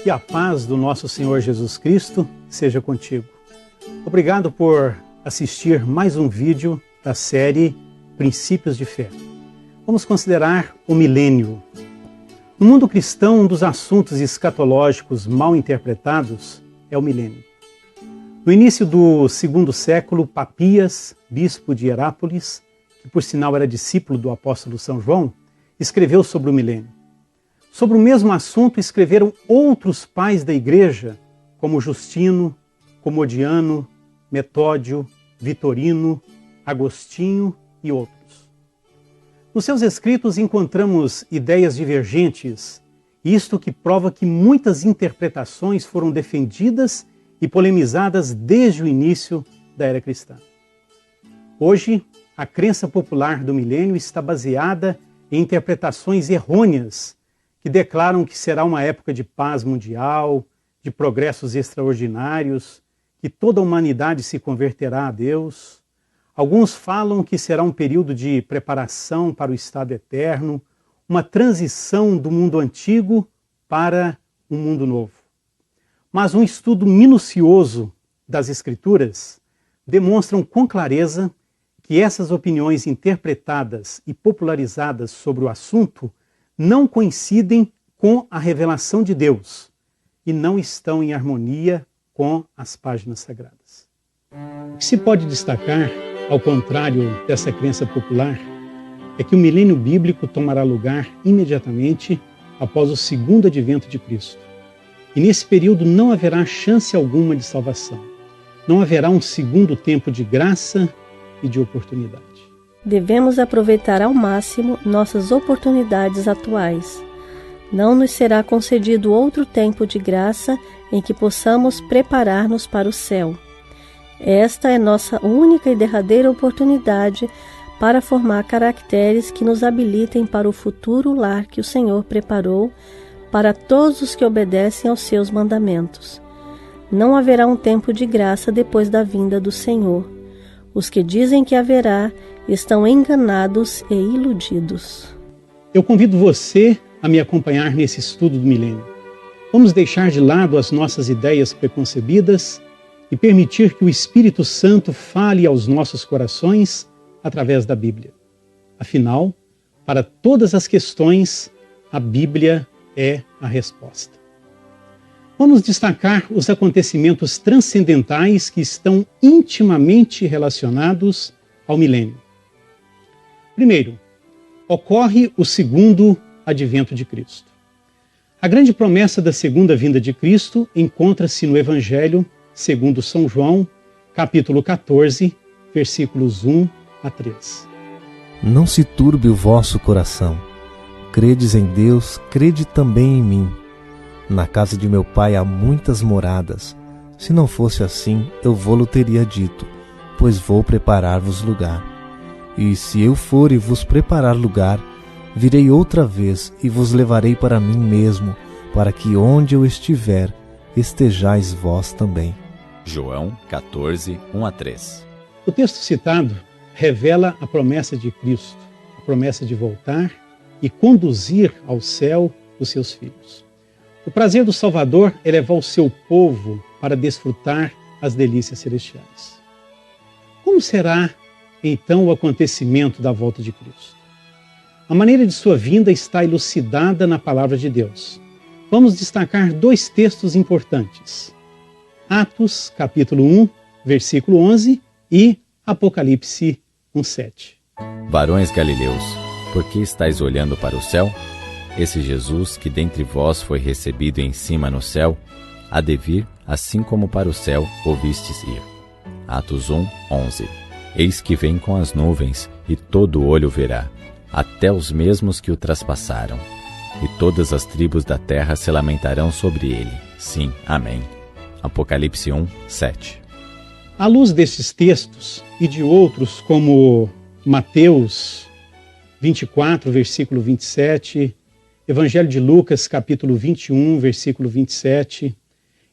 Que a paz do nosso Senhor Jesus Cristo seja contigo. Obrigado por assistir mais um vídeo da série Princípios de Fé. Vamos considerar o milênio. No mundo cristão, um dos assuntos escatológicos mal interpretados é o milênio. No início do segundo século, Papias, bispo de Herápolis, que por sinal era discípulo do apóstolo São João, escreveu sobre o milênio. Sobre o mesmo assunto escreveram outros pais da igreja, como Justino, Comodiano, Metódio, Vitorino, Agostinho e outros. Nos seus escritos encontramos ideias divergentes, isto que prova que muitas interpretações foram defendidas e polemizadas desde o início da era cristã. Hoje, a crença popular do milênio está baseada em interpretações errôneas que declaram que será uma época de paz mundial, de progressos extraordinários, que toda a humanidade se converterá a Deus. Alguns falam que será um período de preparação para o estado eterno, uma transição do mundo antigo para um mundo novo. Mas um estudo minucioso das Escrituras demonstra com clareza que essas opiniões interpretadas e popularizadas sobre o assunto não coincidem com a revelação de Deus e não estão em harmonia com as páginas sagradas. O que se pode destacar, ao contrário dessa crença popular, é que o milênio bíblico tomará lugar imediatamente após o segundo advento de Cristo. E nesse período não haverá chance alguma de salvação. Não haverá um segundo tempo de graça e de oportunidade. Devemos aproveitar ao máximo nossas oportunidades atuais. Não nos será concedido outro tempo de graça em que possamos preparar-nos para o céu. Esta é nossa única e derradeira oportunidade para formar caracteres que nos habilitem para o futuro lar que o Senhor preparou para todos os que obedecem aos seus mandamentos. Não haverá um tempo de graça depois da vinda do Senhor. Os que dizem que haverá estão enganados e iludidos. Eu convido você a me acompanhar nesse estudo do milênio. Vamos deixar de lado as nossas ideias preconcebidas e permitir que o Espírito Santo fale aos nossos corações através da Bíblia. Afinal, para todas as questões, a Bíblia é a resposta. Vamos destacar os acontecimentos transcendentais que estão intimamente relacionados ao milênio. Primeiro, ocorre o segundo advento de Cristo. A grande promessa da segunda vinda de Cristo encontra-se no Evangelho segundo São João, capítulo 14, versículos 1 a 3. Não se turbe o vosso coração. Credes em Deus, crede também em mim. Na casa de meu pai há muitas moradas. Se não fosse assim, eu vô-lo teria dito, pois vou preparar-vos lugar. E se eu for e vos preparar lugar, virei outra vez e vos levarei para mim mesmo, para que onde eu estiver, estejais vós também. João 14, 1 a 3. O texto citado revela a promessa de Cristo, a promessa de voltar e conduzir ao céu os seus filhos. O prazer do Salvador é levar o seu povo para desfrutar as delícias celestiais. Como será, então, o acontecimento da volta de Cristo? A maneira de sua vinda está elucidada na palavra de Deus. Vamos destacar dois textos importantes. Atos, capítulo 1, versículo 11 e Apocalipse 1:7. Varões galileus, por que estáis olhando para o céu? Esse Jesus, que dentre vós foi recebido em cima no céu, há de vir, assim como para o céu o vistes ir. Atos 1, 11. Eis que vem com as nuvens, e todo olho verá, até os mesmos que o traspassaram. E todas as tribos da terra se lamentarão sobre ele. Sim, amém. Apocalipse 1, 7. À luz destes textos e de outros como Mateus 24, versículo 27, Evangelho de Lucas, capítulo 21, versículo 27,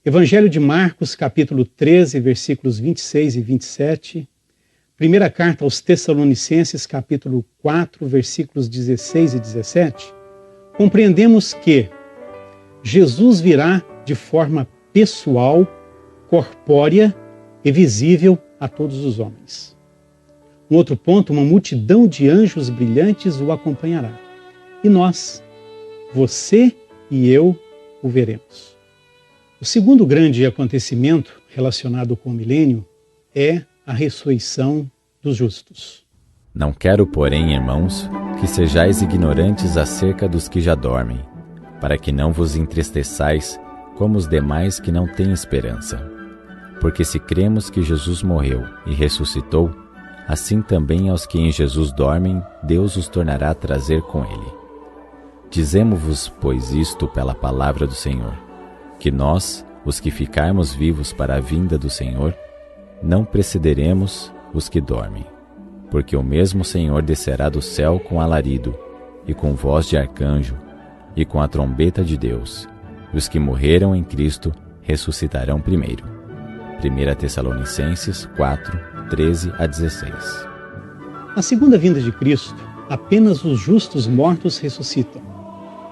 Evangelho de Marcos, capítulo 13, versículos 26 e 27, Primeira carta aos Tessalonicenses, capítulo 4, versículos 16 e 17, compreendemos que Jesus virá de forma pessoal, corpórea e visível a todos os homens. Um outro ponto, uma multidão de anjos brilhantes o acompanhará. E nós, você e eu, o veremos. O segundo grande acontecimento relacionado com o milênio é a ressurreição dos justos. Não quero, porém, irmãos, que sejais ignorantes acerca dos que já dormem, para que não vos entristeçais como os demais que não têm esperança. Porque se cremos que Jesus morreu e ressuscitou, assim também aos que em Jesus dormem, Deus os tornará a trazer com ele. Dizemo-vos, pois, isto pela palavra do Senhor, que nós, os que ficarmos vivos para a vinda do Senhor, não precederemos os que dormem. Porque o mesmo Senhor descerá do céu com alarido, e com voz de arcanjo, e com a trombeta de Deus, e os que morreram em Cristo ressuscitarão primeiro. 1 Tessalonicenses 4, 13 a 16. Na segunda vinda de Cristo, apenas os justos mortos ressuscitam.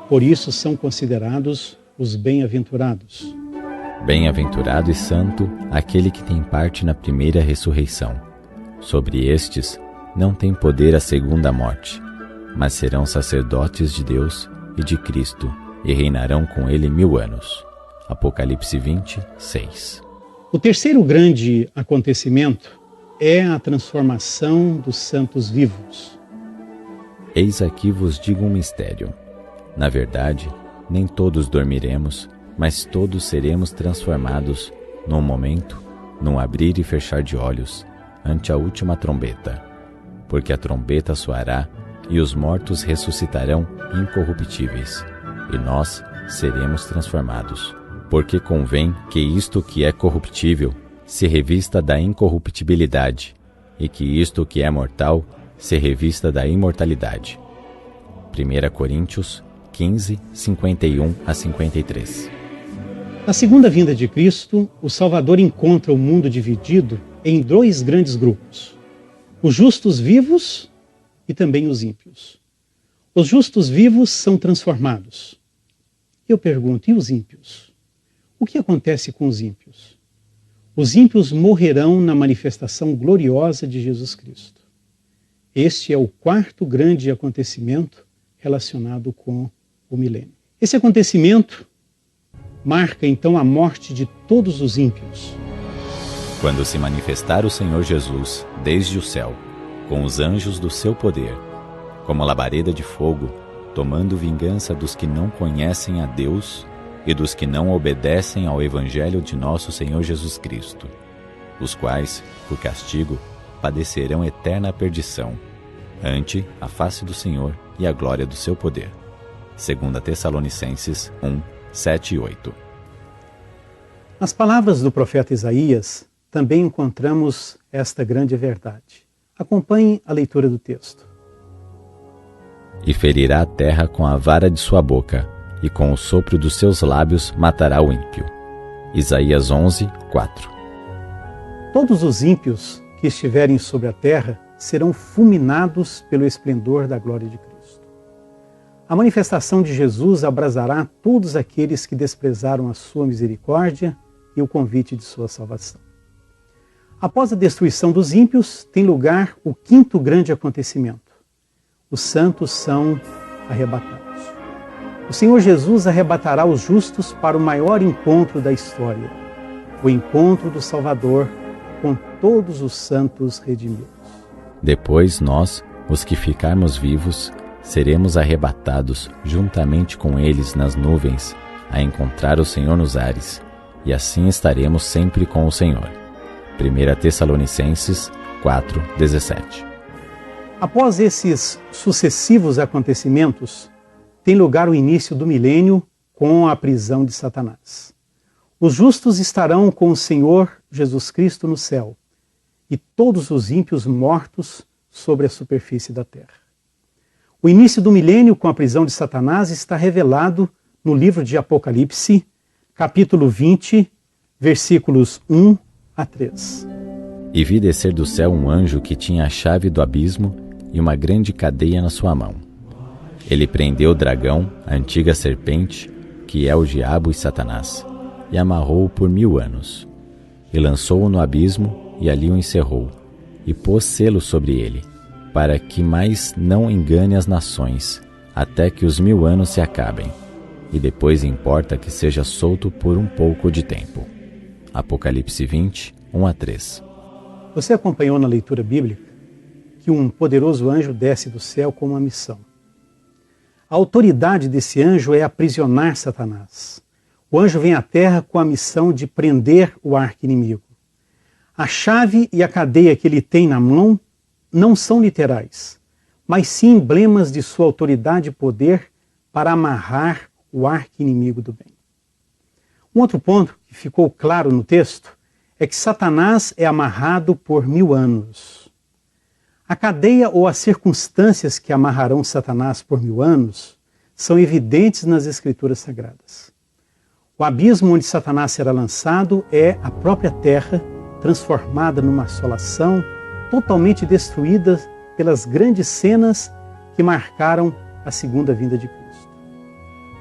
Por isso são considerados os bem-aventurados. Bem-aventurado e santo aquele que tem parte na primeira ressurreição. Sobre estes não tem poder a segunda morte, mas serão sacerdotes de Deus e de Cristo, e reinarão com ele 1000 anos. Apocalipse 20, 6. O terceiro grande acontecimento é a transformação dos santos vivos. Eis aqui vos digo um mistério. Na verdade, nem todos dormiremos, mas todos seremos transformados num momento, num abrir e fechar de olhos, ante a última trombeta. Porque a trombeta soará, e os mortos ressuscitarão incorruptíveis, e nós seremos transformados. Porque convém que isto que é corruptível se revista da incorruptibilidade, e que isto que é mortal se revista da imortalidade. 1 Coríntios 15, 51 a 53. Na segunda vinda de Cristo, o Salvador encontra o mundo dividido em 2 grandes grupos: os justos vivos e também os ímpios. Os justos vivos são transformados. Eu pergunto, e os ímpios? O que acontece com os ímpios? Os ímpios morrerão na manifestação gloriosa de Jesus Cristo. Este é o quarto grande acontecimento relacionado com o milênio. Esse acontecimento marca então a morte de todos os ímpios. Quando se manifestar o Senhor Jesus desde o céu, com os anjos do seu poder, como labareda de fogo, tomando vingança dos que não conhecem a Deus e dos que não obedecem ao Evangelho de nosso Senhor Jesus Cristo, os quais, por castigo, padecerão eterna perdição, ante a face do Senhor e a glória do seu poder. 2 Tessalonicenses 1, 7 e 8. Nas palavras do profeta Isaías, também encontramos esta grande verdade. Acompanhe a leitura do texto. E ferirá a terra com a vara de sua boca, e com o sopro dos seus lábios matará o ímpio. Isaías 11, 4. Todos os ímpios que estiverem sobre a terra serão fulminados pelo esplendor da glória de Cristo. A manifestação de Jesus abrasará todos aqueles que desprezaram a sua misericórdia e o convite de sua salvação. Após a destruição dos ímpios, tem lugar o quinto grande acontecimento. Os santos são arrebatados. O Senhor Jesus arrebatará os justos para o maior encontro da história, o encontro do Salvador com todos os santos redimidos. Depois nós, os que ficarmos vivos, seremos arrebatados juntamente com eles nas nuvens, a encontrar o Senhor nos ares, e assim estaremos sempre com o Senhor. 1 Tessalonicenses 4, 17. Após esses sucessivos acontecimentos, tem lugar o início do milênio com a prisão de Satanás. Os justos estarão com o Senhor Jesus Cristo no céu, e todos os ímpios mortos sobre a superfície da terra. O início do milênio com a prisão de Satanás está revelado no livro de Apocalipse, capítulo 20, versículos 1 a 3. E vi descer do céu um anjo que tinha a chave do abismo e uma grande cadeia na sua mão. Ele prendeu o dragão, a antiga serpente, que é o diabo e Satanás, e amarrou-o por 1000 anos. E lançou-o no abismo, e ali o encerrou, e pôs selo sobre ele, para que mais não engane as nações, até que os 1000 anos se acabem, e depois importa que seja solto por um pouco de tempo. Apocalipse 20, 1-3. Você acompanhou na leitura bíblica que um poderoso anjo desce do céu com uma missão. A autoridade desse anjo é aprisionar Satanás. O anjo vem à terra com a missão de prender o arqui-inimigo. A chave e a cadeia que ele tem na mão não são literais, mas sim emblemas de sua autoridade e poder para amarrar o arqui-inimigo do bem. Um outro ponto que ficou claro no texto é que Satanás é amarrado por 1000 anos. A cadeia ou as circunstâncias que amarrarão Satanás por 1000 anos são evidentes nas Escrituras Sagradas. O abismo onde Satanás será lançado é a própria terra, transformada numa assolação, totalmente destruída pelas grandes cenas que marcaram a segunda vinda de Cristo.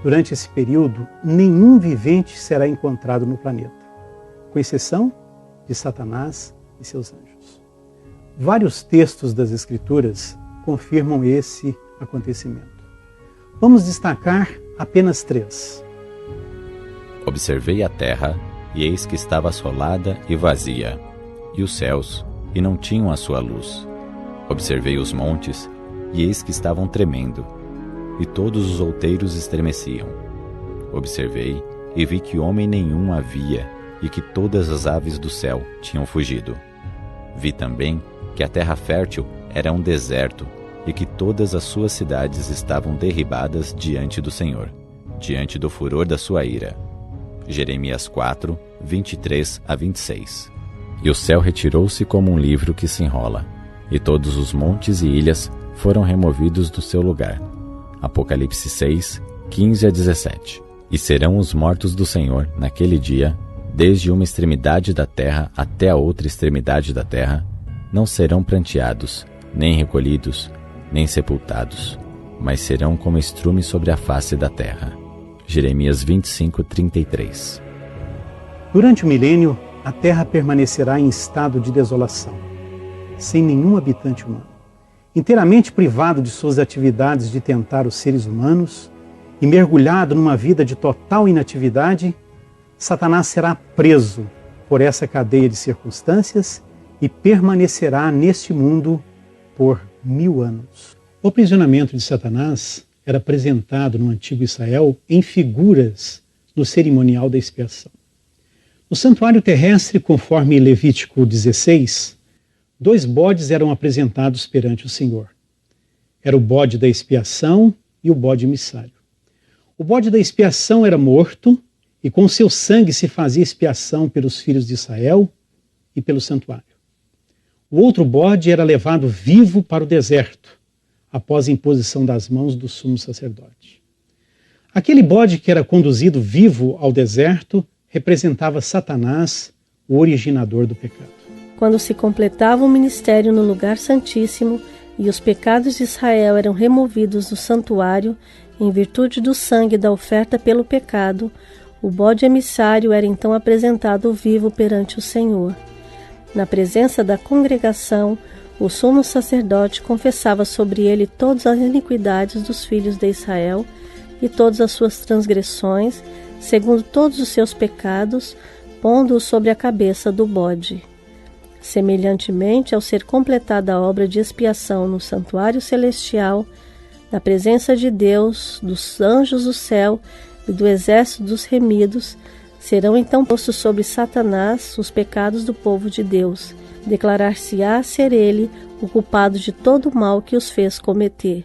Durante esse período, nenhum vivente será encontrado no planeta, com exceção de Satanás e seus anjos. Vários textos das Escrituras confirmam esse acontecimento. Vamos destacar apenas 3. Observei a terra, e eis que estava assolada e vazia, e os céus, e não tinham a sua luz. Observei os montes, e eis que estavam tremendo, e todos os outeiros estremeciam. Observei, e vi que homem nenhum havia, e que todas as aves do céu tinham fugido. Vi também que a terra fértil era um deserto, e que todas as suas cidades estavam derribadas diante do Senhor, diante do furor da sua ira. Jeremias 4, 23-26. E o céu retirou-se como um livro que se enrola, e todos os montes e ilhas foram removidos do seu lugar. Apocalipse 6, 15-17. E serão os mortos do Senhor naquele dia, desde uma extremidade da terra até a outra extremidade da terra, não serão pranteados, nem recolhidos, nem sepultados, mas serão como estrume sobre a face da terra. Jeremias 25, 33. Durante o milênio, a terra permanecerá em estado de desolação, sem nenhum habitante humano. Inteiramente privado de suas atividades de tentar os seres humanos e mergulhado numa vida de total inatividade, Satanás será preso por essa cadeia de circunstâncias e permanecerá neste mundo por 1000 anos. O aprisionamento de Satanás era apresentado no antigo Israel em figuras no cerimonial da expiação. No santuário terrestre, conforme Levítico 16, 2 bodes eram apresentados perante o Senhor. Era o bode da expiação e o bode emissário. O bode da expiação era morto e com seu sangue se fazia expiação pelos filhos de Israel e pelo santuário. O outro bode era levado vivo para o deserto, após a imposição das mãos do sumo sacerdote. Aquele bode que era conduzido vivo ao deserto representava Satanás, o originador do pecado. Quando se completava o ministério no lugar santíssimo e os pecados de Israel eram removidos do santuário em virtude do sangue da oferta pelo pecado, o bode emissário era então apresentado vivo perante o Senhor. Na presença da congregação, o sumo sacerdote confessava sobre ele todas as iniquidades dos filhos de Israel e todas as suas transgressões, segundo todos os seus pecados, pondo-o sobre a cabeça do bode. Semelhantemente, ao ser completada a obra de expiação no santuário celestial, na presença de Deus, dos anjos do céu e do exército dos remidos, serão então postos sobre Satanás os pecados do povo de Deus. Declarar-se-á ser ele o culpado de todo o mal que os fez cometer.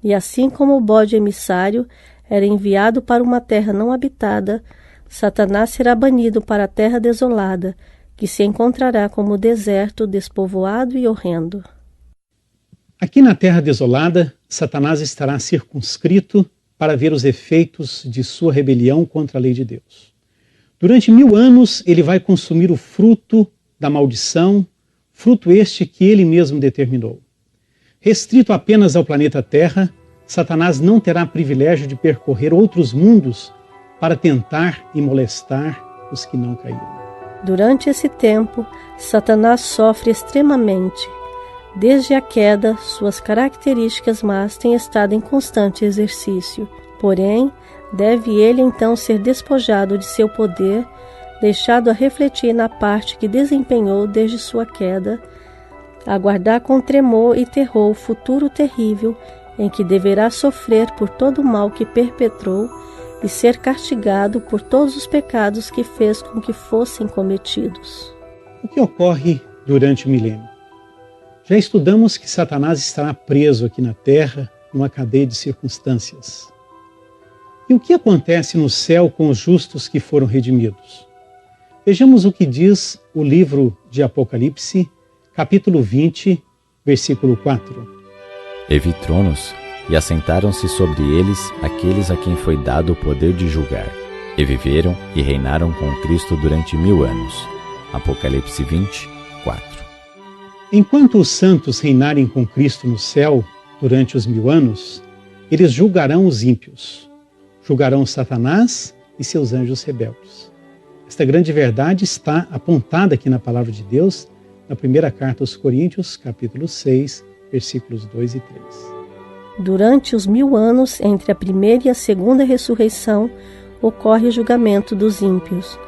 E assim como o bode emissário era enviado para uma terra não habitada, Satanás será banido para a terra desolada, que se encontrará como deserto, despovoado e horrendo. Aqui na terra desolada, Satanás estará circunscrito para ver os efeitos de sua rebelião contra a lei de Deus. Durante 1000 anos, ele vai consumir o fruto da maldição, fruto este que ele mesmo determinou. Restrito apenas ao planeta Terra, Satanás não terá privilégio de percorrer outros mundos para tentar e molestar os que não caíram. Durante esse tempo, Satanás sofre extremamente. Desde a queda, suas características más têm estado em constante exercício. Porém, deve ele então ser despojado de seu poder, deixado a refletir na parte que desempenhou desde sua queda, aguardar com tremor e terror o futuro terrível em que deverá sofrer por todo o mal que perpetrou e ser castigado por todos os pecados que fez com que fossem cometidos. O que ocorre durante o milênio? Já estudamos que Satanás estará preso aqui na Terra numa cadeia de circunstâncias. E o que acontece no céu com os justos que foram redimidos? Vejamos o que diz o livro de Apocalipse, capítulo 20, versículo 4. E vi tronos, e assentaram-se sobre eles aqueles a quem foi dado o poder de julgar, e viveram e reinaram com Cristo durante 1000 anos. Apocalipse 20, 4. Enquanto os santos reinarem com Cristo no céu durante os 1000 anos, eles julgarão os ímpios, julgarão Satanás e seus anjos rebeldes. Esta grande verdade está apontada aqui na Palavra de Deus, na primeira carta aos Coríntios, capítulo 6, versículos 2 e 3. Durante os 1000 anos, entre a primeira e a segunda ressurreição, ocorre o julgamento dos ímpios.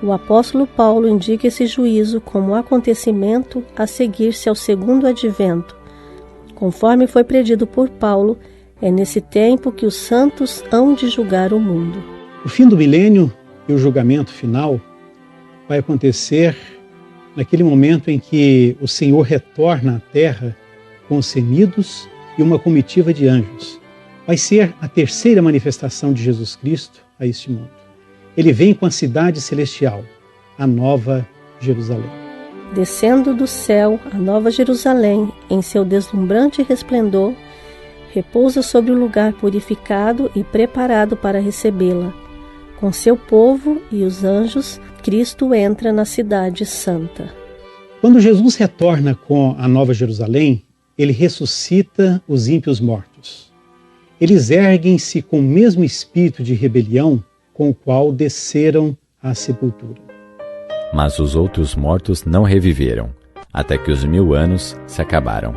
O apóstolo Paulo indica esse juízo como acontecimento a seguir-se ao segundo advento. Conforme foi predito por Paulo, é nesse tempo que os santos hão de julgar o mundo. O fim do milênio e o julgamento final vai acontecer naquele momento em que o Senhor retorna à terra com os remidos e uma comitiva de anjos. Vai ser a terceira manifestação de Jesus Cristo a este mundo. Ele vem com a cidade celestial, a Nova Jerusalém. Descendo do céu, a Nova Jerusalém, em seu deslumbrante resplendor, repousa sobre o lugar purificado e preparado para recebê-la. Com seu povo e os anjos, Cristo entra na cidade santa. Quando Jesus retorna com a Nova Jerusalém, ele ressuscita os ímpios mortos. Eles erguem-se com o mesmo espírito de rebelião com o qual desceram à sepultura. Mas os outros mortos não reviveram, até que os 1000 anos se acabaram.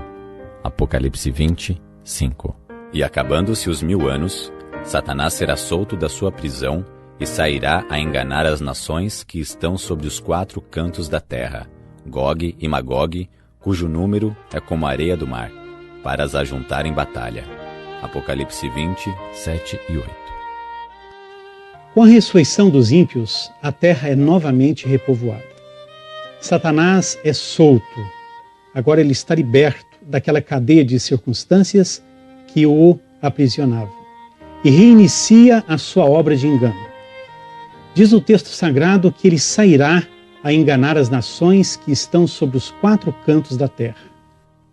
Apocalipse 20, 5. E acabando-se os 1000 anos, Satanás será solto da sua prisão e sairá a enganar as nações que estão sobre os 4 cantos da terra, Gog e Magog, cujo número é como a areia do mar, para as ajuntar em batalha. Apocalipse 20, 7 e 8. Com a ressurreição dos ímpios, a terra é novamente repovoada. Satanás é solto. Agora ele está liberto daquela cadeia de circunstâncias que o aprisionava e reinicia a sua obra de engano. Diz o texto sagrado que ele sairá a enganar as nações que estão sobre os 4 cantos da terra,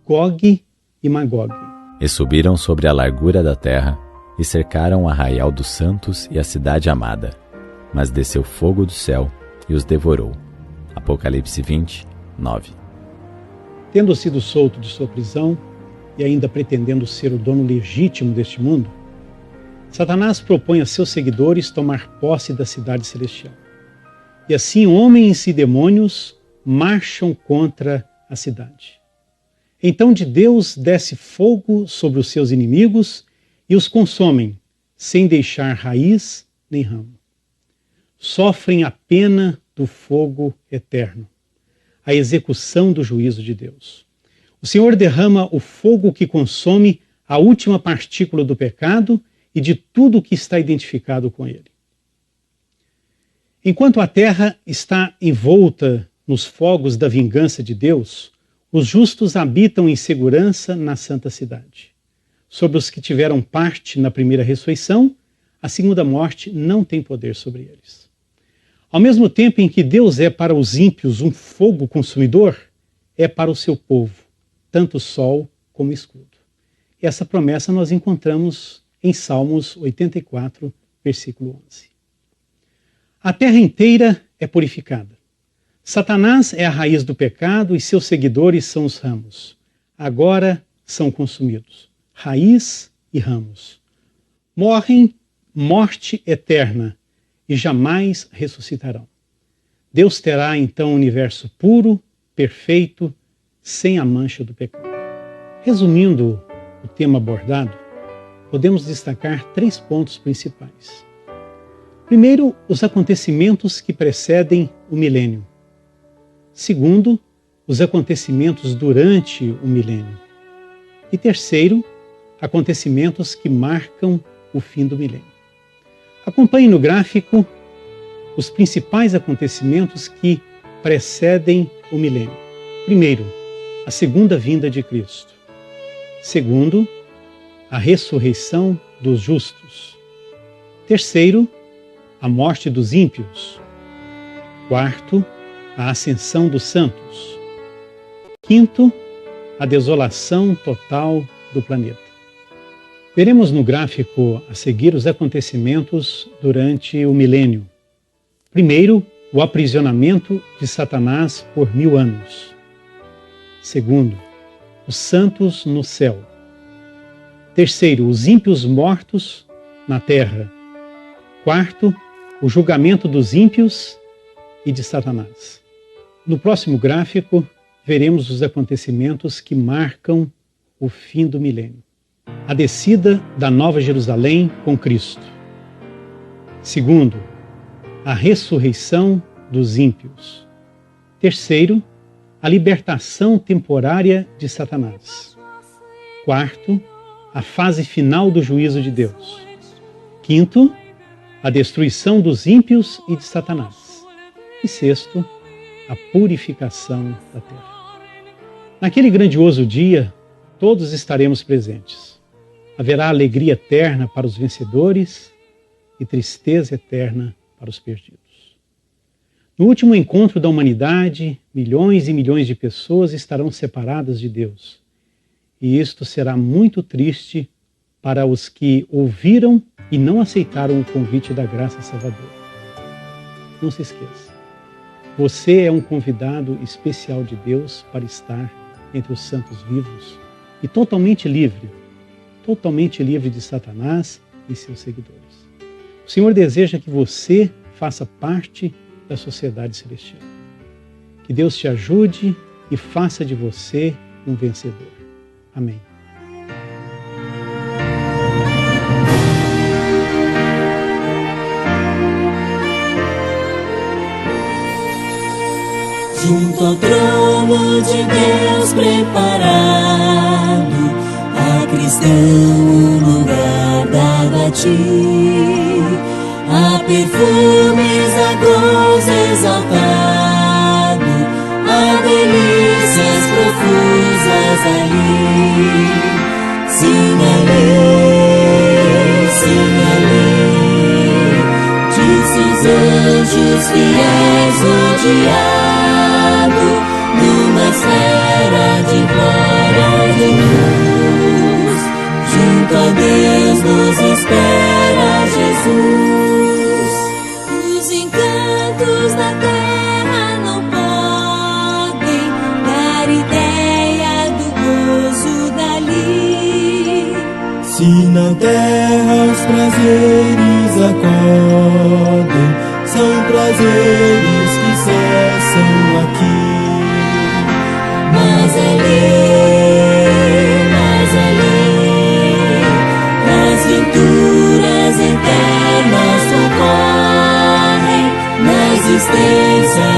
Gog e Magog. E subiram sobre a largura da terra, e cercaram o arraial dos santos e a cidade amada. Mas desceu fogo do céu e os devorou. Apocalipse 20, 9. Tendo sido solto de sua prisão e ainda pretendendo ser o dono legítimo deste mundo, Satanás propõe a seus seguidores tomar posse da cidade celestial. E assim homens e demônios marcham contra a cidade. Então de Deus desce fogo sobre os seus inimigos e os consomem, sem deixar raiz nem ramo. Sofrem a pena do fogo eterno, a execução do juízo de Deus. O Senhor derrama o fogo que consome a última partícula do pecado e de tudo que está identificado com ele. Enquanto a terra está envolta nos fogos da vingança de Deus, os justos habitam em segurança na santa cidade. Sobre os que tiveram parte na primeira ressurreição, a segunda morte não tem poder sobre eles. Ao mesmo tempo em que Deus é para os ímpios um fogo consumidor, é para o seu povo, tanto sol como escudo. E essa promessa nós encontramos em Salmos 84, versículo 11. A terra inteira é purificada. Satanás é a raiz do pecado e seus seguidores são os ramos. Agora são consumidos. Raiz e ramos. Morrem morte eterna e jamais ressuscitarão. Deus terá então um universo puro, perfeito, sem a mancha do pecado. Resumindo o tema abordado, podemos destacar 3 pontos principais. Primeiro, os acontecimentos que precedem o milênio. Segundo, os acontecimentos durante o milênio. E terceiro, acontecimentos que marcam o fim do milênio. Acompanhe no gráfico os principais acontecimentos que precedem o milênio. Primeiro, a segunda vinda de Cristo. Segundo, a ressurreição dos justos. Terceiro, a morte dos ímpios. Quarto, a ascensão dos santos. Quinto, a desolação total do planeta. Veremos no gráfico a seguir os acontecimentos durante o milênio. Primeiro, o aprisionamento de Satanás por 1000 anos. Segundo, os santos no céu. Terceiro, os ímpios mortos na terra. Quarto, o julgamento dos ímpios e de Satanás. No próximo gráfico, veremos os acontecimentos que marcam o fim do milênio. A descida da Nova Jerusalém com Cristo. Segundo, a ressurreição dos ímpios. Terceiro, a libertação temporária de Satanás. Quarto, a fase final do juízo de Deus. Quinto, a destruição dos ímpios e de Satanás. E sexto, a purificação da terra. Naquele grandioso dia, todos estaremos presentes. Haverá alegria eterna para os vencedores e tristeza eterna para os perdidos. No último encontro da humanidade, milhões e milhões de pessoas estarão separadas de Deus. E isto será muito triste para os que ouviram e não aceitaram o convite da graça salvadora. Não se esqueça, você é um convidado especial de Deus para estar entre os santos vivos e totalmente livre de Satanás e seus seguidores. O Senhor deseja que você faça parte da sociedade celestial. Que Deus te ajude e faça de você um vencedor. Amém. Junto ao trono de Deus preparado, a cristão um lugar dado a ti. Há perfumes, a gozo exaltado, há delícias profusas ali. Sim, ali, disse os anjos fiéis rodeado, numa esfera de glória e luz. Junto a Deus nos espera Jesus. Os encantos da terra não podem dar ideia do gozo dali. Se na terra os prazeres acordem, são prazeres que cessam aqui. Mas ali, as venturas eternas concorrem na existência